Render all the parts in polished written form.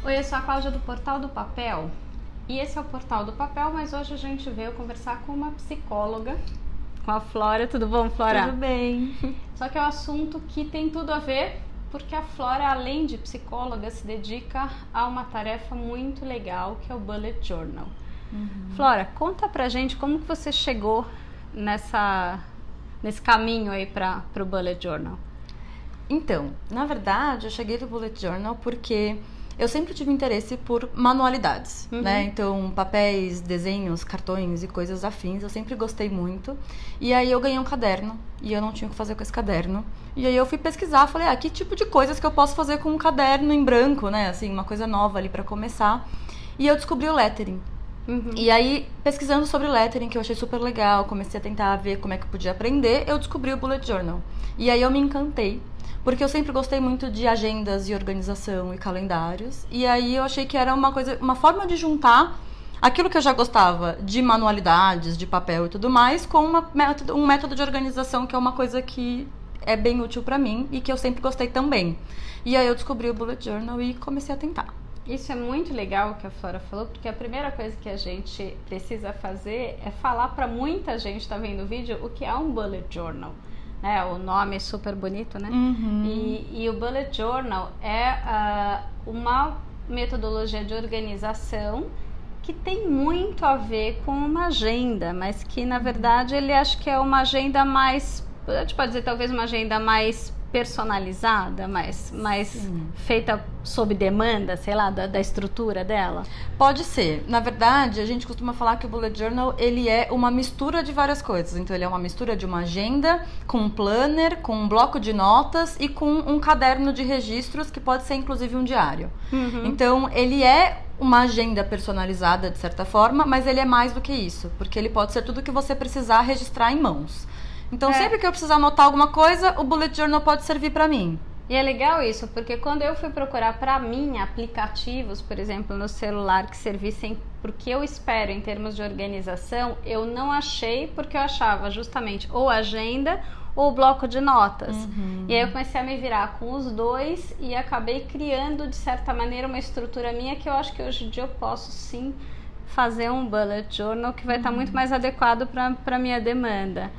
Oi, eu sou a Cláudia do Portal do Papel e esse é o Portal do Papel, mas hoje a gente veio conversar com uma psicóloga, com a Flora. Tudo bom, Flora? Tudo bem. Só que é um assunto que tem tudo a ver, porque a Flora, além de psicóloga, se dedica a uma tarefa muito legal, que é o Bullet Journal. Flora, conta pra gente como que você chegou nesse caminho aí para o Bullet Journal. Então, na verdade, eu cheguei no Bullet Journal porque eu sempre tive interesse por manualidades, né? Então, papéis, desenhos, cartões e coisas afins, eu sempre gostei muito. E aí eu ganhei um caderno e eu não tinha o que fazer com esse caderno. E aí eu fui pesquisar, falei, que tipo de coisas que eu posso fazer com um caderno em branco, né? Assim, uma coisa nova ali pra começar. E eu descobri o lettering. E aí, pesquisando sobre lettering, que eu achei super legal, comecei a tentar ver como é que eu podia aprender, eu descobri o Bullet Journal. E aí eu me encantei, porque eu sempre gostei muito de agendas e organização e calendários. E aí eu achei que era uma forma de juntar aquilo que eu já gostava de manualidades, de papel e tudo mais, com um método de organização que é uma coisa que é bem útil pra mim e que eu sempre gostei também. E aí eu descobri o Bullet Journal e comecei a tentar. Isso é muito legal o que a Flora falou, porque a primeira coisa que a gente precisa fazer é falar para muita gente que está vendo o vídeo o que é um Bullet Journal. O nome é super bonito, né? E o Bullet Journal é uma metodologia de organização que tem muito a ver com uma agenda, mas que na verdade ele acha que é uma agenda mais, a gente pode dizer talvez uma agenda mais personalizada, mais feita sob demanda, sei lá, da estrutura dela? Pode ser. Na verdade, a gente costuma falar que o Bullet Journal, ele é uma mistura de várias coisas. Então, ele é uma mistura de uma agenda, com um planner, com um bloco de notas e com um caderno de registros, que pode ser inclusive um diário. Então, ele é uma agenda personalizada, de certa forma, mas ele é mais do que isso, porque ele pode ser tudo que você precisar registrar em mãos. Então, sempre que eu precisar anotar alguma coisa, o Bullet Journal pode servir para mim. E é legal isso, porque quando eu fui procurar para mim aplicativos, por exemplo, no celular que servissem para o que eu espero em termos de organização, eu não achei, porque eu achava justamente ou agenda ou bloco de notas. E aí eu comecei a me virar com os dois e acabei criando, de certa maneira, uma estrutura minha que eu acho que hoje em dia eu posso sim fazer um Bullet Journal que vai estar muito mais adequado para a minha demanda.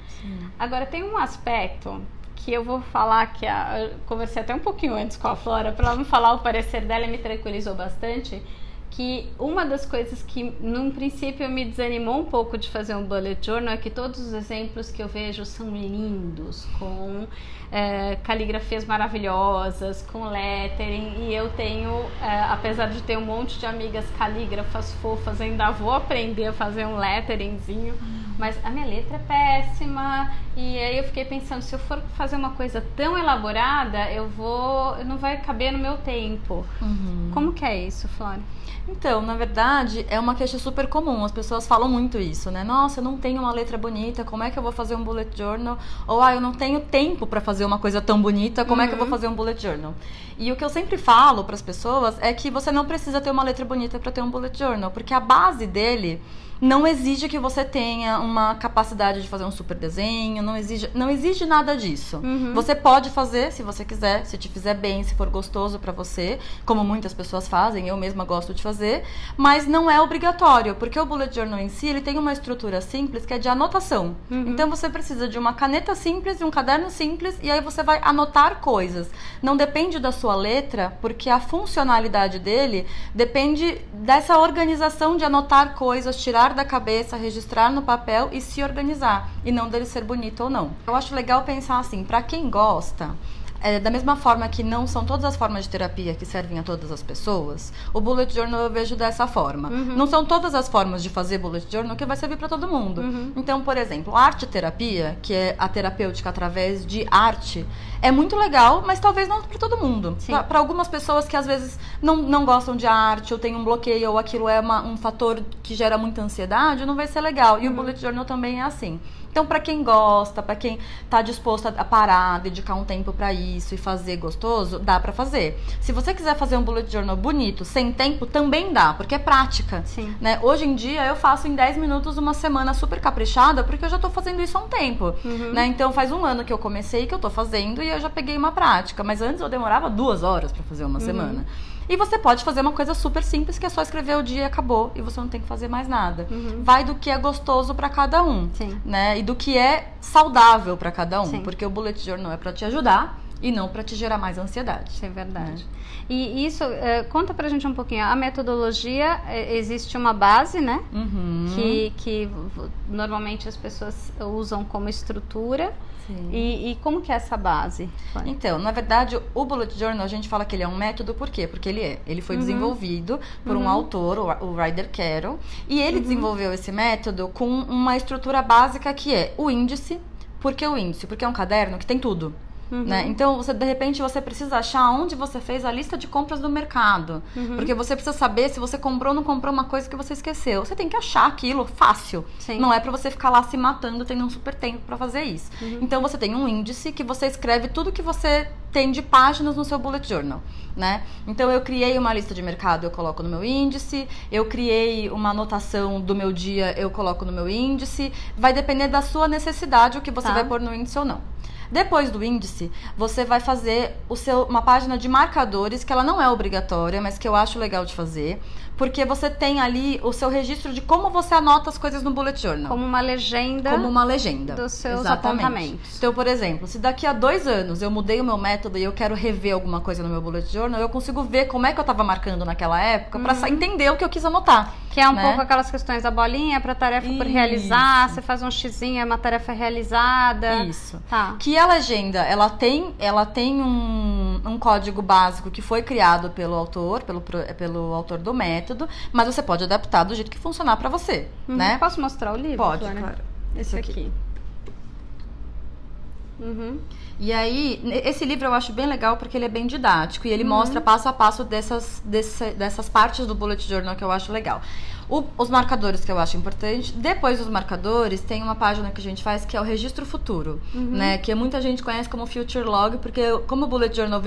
Agora, tem um aspecto que eu vou falar que eu conversei até um pouquinho antes com a Flora para ela me falar o parecer dela e me tranquilizou bastante, que uma das coisas que num princípio me desanimou um pouco de fazer um Bullet Journal é que todos os exemplos que eu vejo são lindos, com caligrafias maravilhosas, com lettering, e eu tenho, apesar de ter um monte de amigas calígrafas fofas, ainda vou aprender a fazer um letteringzinho, mas a minha letra é péssima, e aí eu fiquei pensando, se eu for fazer uma coisa tão elaborada, não vai caber no meu tempo. Como que é isso, Flora? Então, na verdade, é uma queixa super comum. As pessoas falam muito isso, né? Nossa, eu não tenho uma letra bonita, como é que eu vou fazer um bullet journal? Ou, eu não tenho tempo para fazer uma coisa tão bonita, como é que eu vou fazer um bullet journal? E o que eu sempre falo para as pessoas é que você não precisa ter uma letra bonita para ter um bullet journal, porque a base dele não exige que você tenha uma capacidade de fazer um super desenho, não exige nada disso. Você pode fazer se você quiser, se te fizer bem, se for gostoso pra você, como muitas pessoas fazem, eu mesma gosto de fazer, mas não é obrigatório, porque o Bullet Journal em si, ele tem uma estrutura simples que é de anotação. Então você precisa de uma caneta simples e um caderno simples, e aí você vai anotar coisas. Não depende da sua letra, porque a funcionalidade dele depende dessa organização de anotar coisas, tirar da cabeça, registrar no papel e se organizar, e não dele ser bonito ou não. Eu acho legal pensar assim, pra quem gosta, da mesma forma que não são todas as formas de terapia que servem a todas as pessoas, o Bullet Journal eu vejo dessa forma. Não são todas as formas de fazer Bullet Journal que vai servir para todo mundo. Então, por exemplo, arte terapia, que é a terapêutica através de arte, é muito legal, mas talvez não para todo mundo. Para algumas pessoas que às vezes não gostam de arte, ou tem um bloqueio, ou aquilo é um fator que gera muita ansiedade, não vai ser legal. E o Bullet Journal também é assim. Então, para quem gosta, para quem tá disposto a parar, dedicar um tempo para isso e fazer gostoso, dá para fazer. Se você quiser fazer um bullet journal bonito, sem tempo, também dá, porque é prática. Sim. Né? Hoje em dia, eu faço em 10 minutos uma semana super caprichada, porque eu já tô fazendo isso há um tempo. Né? Então, faz um ano que eu comecei, que eu tô fazendo, e eu já peguei uma prática. Mas antes eu demorava 2 horas para fazer uma semana. E você pode fazer uma coisa super simples, que é só escrever o dia e acabou, e você não tem que fazer mais nada. Vai do que é gostoso para cada um, né? E do que é saudável para cada um, porque o bullet journal é para te ajudar e não para te gerar mais ansiedade. Isso é verdade. E isso, conta pra gente um pouquinho, a metodologia, existe uma base, né? Que normalmente as pessoas usam como estrutura. E como que é essa base? Então, na verdade, o Bullet Journal, a gente fala que ele é um método, por quê? Porque ele foi desenvolvido por um autor, o Ryder Carroll, e ele desenvolveu esse método com uma estrutura básica que é o índice. Por que o índice? Porque é um caderno que tem tudo. Né? Então, de repente, você precisa achar onde você fez a lista de compras do mercado. Porque você precisa saber se você comprou ou não comprou uma coisa que você esqueceu. Você tem que achar aquilo fácil. Não é pra você ficar lá se matando, tendo um super tempo pra fazer isso. Então, você tem um índice que você escreve tudo que você tem de páginas no seu bullet journal, né? Então, eu criei uma lista de mercado, eu coloco no meu índice. Eu criei uma anotação do meu dia, eu coloco no meu índice. Vai depender da sua necessidade o que você vai pôr no índice ou não. Depois do índice, você vai fazer uma página de marcadores, que ela não é obrigatória, mas que eu acho legal de fazer, porque você tem ali o seu registro de como você anota as coisas no bullet journal. Como uma legenda. Como uma legenda. Dos seus apontamentos. Então, por exemplo, se daqui a 2 anos eu mudei o meu método e eu quero rever alguma coisa no meu bullet journal, eu consigo ver como é que eu estava marcando naquela época para entender o que eu quis anotar. Que é um pouco aquelas questões da bolinha para tarefa por realizar, você faz um xizinho, é uma tarefa realizada. Isso. Que a legenda, ela tem um código básico que foi criado pelo autor, pelo autor do método, mas você pode adaptar do jeito que funcionar para você, né? Posso mostrar o livro? Pode, Flora? claro. Esse aqui. E aí, esse livro eu acho bem legal porque ele é bem didático e ele mostra passo a passo dessas partes do bullet journal que eu acho legal. Os marcadores que eu acho importante. Depois dos marcadores, tem uma página que a gente faz que é o registro futuro, né? Que muita gente conhece como Future Log, porque como o Bullet Journal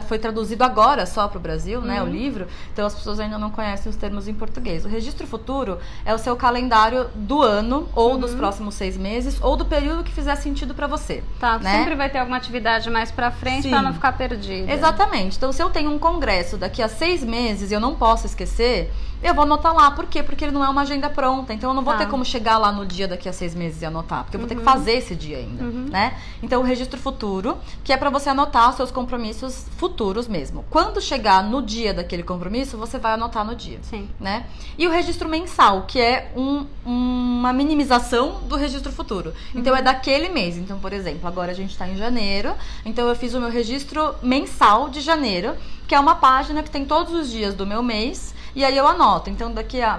foi traduzido agora só para o Brasil, né? O livro, então as pessoas ainda não conhecem os termos em português. O registro futuro é o seu calendário do ano, ou dos próximos 6 meses, ou do período que fizer sentido para você. Né? Sempre vai ter alguma atividade mais para frente para não ficar perdida. Exatamente. Então, se eu tenho um congresso daqui a 6 meses e eu não posso esquecer, eu vou anotar lá. Por quê? Porque ele não é uma agenda pronta. Então, eu não vou ter como chegar lá no dia daqui a 6 meses e anotar. Porque eu vou ter que fazer esse dia ainda, né? Então, o registro futuro, que é para você anotar os seus compromissos futuros mesmo. Quando chegar no dia daquele compromisso, você vai anotar no dia, né? E o registro mensal, que é uma minimização do registro futuro. Então, é daquele mês. Então, por exemplo, agora a gente está em janeiro. Então, eu fiz o meu registro mensal de janeiro, que é uma página que tem todos os dias do meu mês. E aí eu anoto. Então,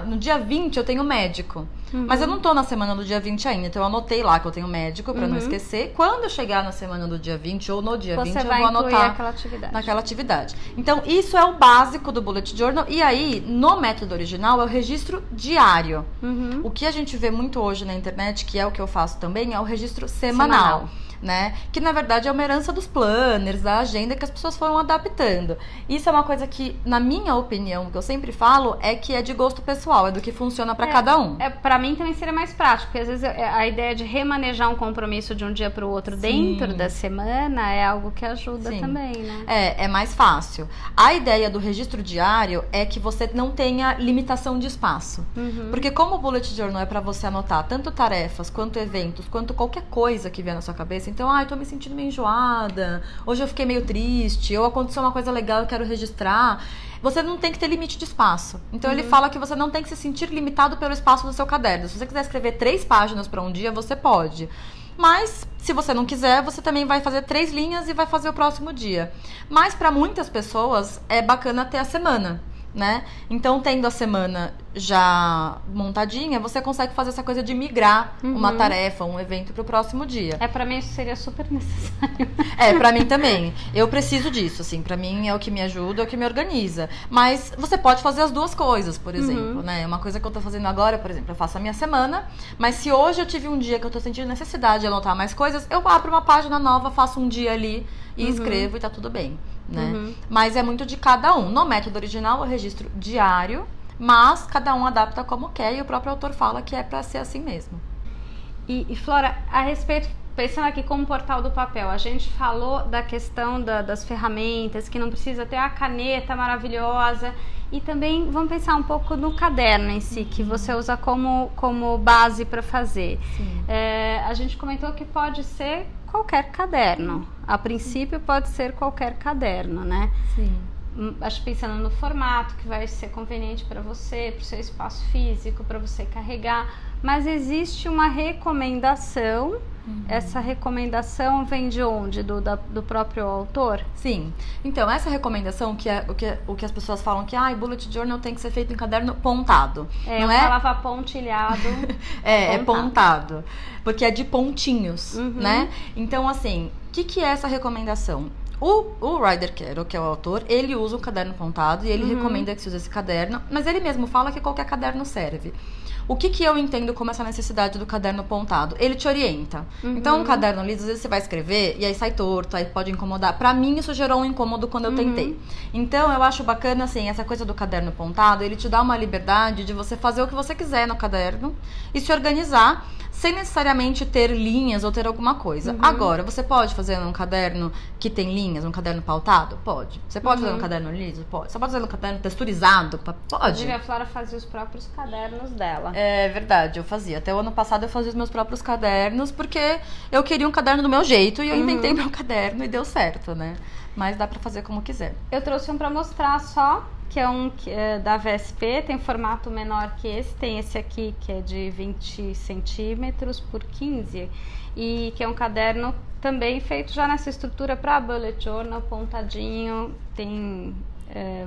no dia 20 eu tenho médico. Mas eu não tô na semana do dia 20 ainda. Então, eu anotei lá que eu tenho médico pra não esquecer. Quando eu chegar na semana do dia 20 ou no dia 20, eu vou anotar naquela atividade. Então, isso é o básico do Bullet Journal. E aí, no método original, é o registro diário. O que a gente vê muito hoje na internet, que é o que eu faço também, é o registro semanal. Né? Que na verdade é uma herança dos planners, da agenda que as pessoas foram adaptando. Isso é uma coisa que, na minha opinião, que eu sempre falo, é que é de gosto pessoal, é do que funciona para cada um. Pra mim também seria mais prático, porque às vezes a ideia de remanejar um compromisso de um dia para o outro dentro da semana é algo que ajuda também, né? É mais fácil. A ideia do registro diário é que você não tenha limitação de espaço. Porque como o Bullet Journal é para você anotar tanto tarefas, quanto eventos, quanto qualquer coisa que vier na sua cabeça. Então, tô me sentindo meio enjoada, hoje eu fiquei meio triste, ou aconteceu uma coisa legal, eu quero registrar. Você não tem que ter limite de espaço. Então, ele fala que você não tem que se sentir limitado pelo espaço do seu caderno. Se você quiser escrever 3 páginas para um dia, você pode. Mas, se você não quiser, você também vai fazer 3 linhas e vai fazer o próximo dia. Mas, para muitas pessoas, é bacana ter a semana, né? Então, tendo a semana já montadinha, você consegue fazer essa coisa de migrar uma tarefa, um evento pro próximo dia. Pra mim isso seria super necessário. Pra mim também. Eu preciso disso, assim, pra mim é o que me ajuda, é o que me organiza. Mas você pode fazer as duas coisas, por exemplo, né? Uma coisa que eu tô fazendo agora, por exemplo, eu faço a minha semana, mas se hoje eu tive um dia que eu tô sentindo necessidade de anotar mais coisas, eu abro uma página nova, faço um dia ali e escrevo e tá tudo bem, né? Mas é muito de cada um. No método original, eu registro diário, mas cada um adapta como quer e o próprio autor fala que é pra ser assim mesmo. E Flora, a respeito, pensando aqui como portal do papel, a gente falou da questão das ferramentas, que não precisa ter a caneta maravilhosa, e também vamos pensar um pouco no caderno em si, que você usa como base para fazer. A gente comentou que pode ser qualquer caderno, a princípio pode ser qualquer caderno, né? Sim. Acho que pensando no formato que vai ser conveniente para você, para o seu espaço físico, para você carregar, mas existe uma recomendação. Essa recomendação vem de onde? Do próprio autor? Sim. Então, essa recomendação, que é o que as pessoas falam que bullet journal tem que ser feito em caderno pontado. Eu falava pontilhado. É pontado. Porque é de pontinhos, né? Então, assim, o que é essa recomendação? O Ryder Carroll, que é o autor, ele usa um caderno pontado e ele recomenda que se use esse caderno, mas ele mesmo fala que qualquer caderno serve. O que eu entendo como essa necessidade do caderno pontado? Ele te orienta. Então, um caderno liso, às vezes você vai escrever e aí sai torto, aí pode incomodar. Pra mim, isso gerou um incômodo quando eu tentei. Então, eu acho bacana, assim, essa coisa do caderno pontado, ele te dá uma liberdade de você fazer o que você quiser no caderno e se organizar sem necessariamente ter linhas ou ter alguma coisa. Agora, você pode fazer um caderno que tem linhas, um caderno pautado? Pode. Você pode fazer um caderno liso? Pode. Você pode fazer um caderno texturizado? Pode. Inclusive, a Flora fazia os próprios cadernos dela. É verdade, eu fazia. Até o ano passado eu fazia os meus próprios cadernos, porque eu queria um caderno do meu jeito e eu inventei meu caderno e deu certo, né? Mas dá pra fazer como quiser. Eu trouxe um pra mostrar só, que é um da VSP, tem formato menor que esse, tem esse aqui que é de 20 centímetros por 15, e que é um caderno também feito já nessa estrutura para bullet journal, pontadinho, tem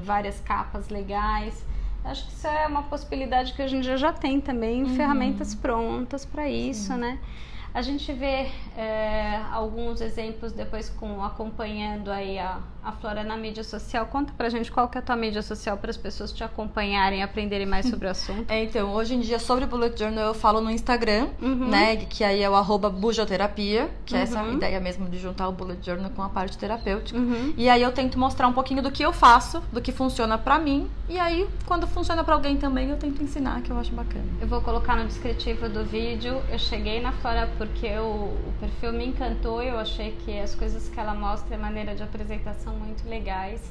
várias capas legais. Acho que isso é uma possibilidade que hoje em dia já tem também, ferramentas prontas para isso, né? A gente vê alguns exemplos depois acompanhando aí a Flora na mídia social. Conta pra gente qual que é a tua mídia social para as pessoas te acompanharem e aprenderem mais sobre o assunto. Então, hoje em dia, sobre Bullet Journal, eu falo no Instagram, né? Que aí é o @bujoterapia, que é essa ideia mesmo de juntar o Bullet Journal com a parte terapêutica. E aí eu tento mostrar um pouquinho do que eu faço, do que funciona pra mim. E aí, quando funciona pra alguém também, eu tento ensinar, que eu acho bacana. Eu vou colocar no descritivo do vídeo. Eu cheguei na Flora porque o perfil me encantou. Eu achei que as coisas que ela mostra, a maneira de apresentação, muito legais.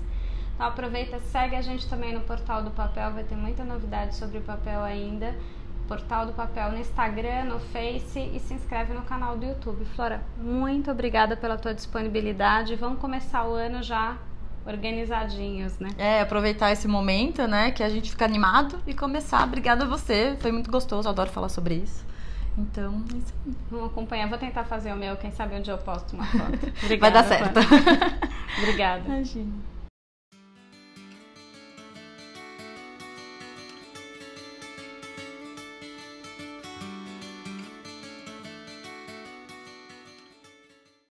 Então aproveita, segue a gente também no Portal do Papel, vai ter muita novidade sobre o papel ainda. Portal do Papel no Instagram, no Face, e se inscreve no canal do YouTube. Flora, muito obrigada pela tua disponibilidade. Vamos começar o ano já organizadinhos, né? Aproveitar esse momento, né, que a gente fica animado e começar. Obrigada a você, foi muito gostoso, adoro falar sobre isso. Então, é isso aí. Vamos acompanhar, vou tentar fazer o meu, quem sabe onde eu posto uma foto. Obrigada, vai dar certo. Obrigada. Imagina.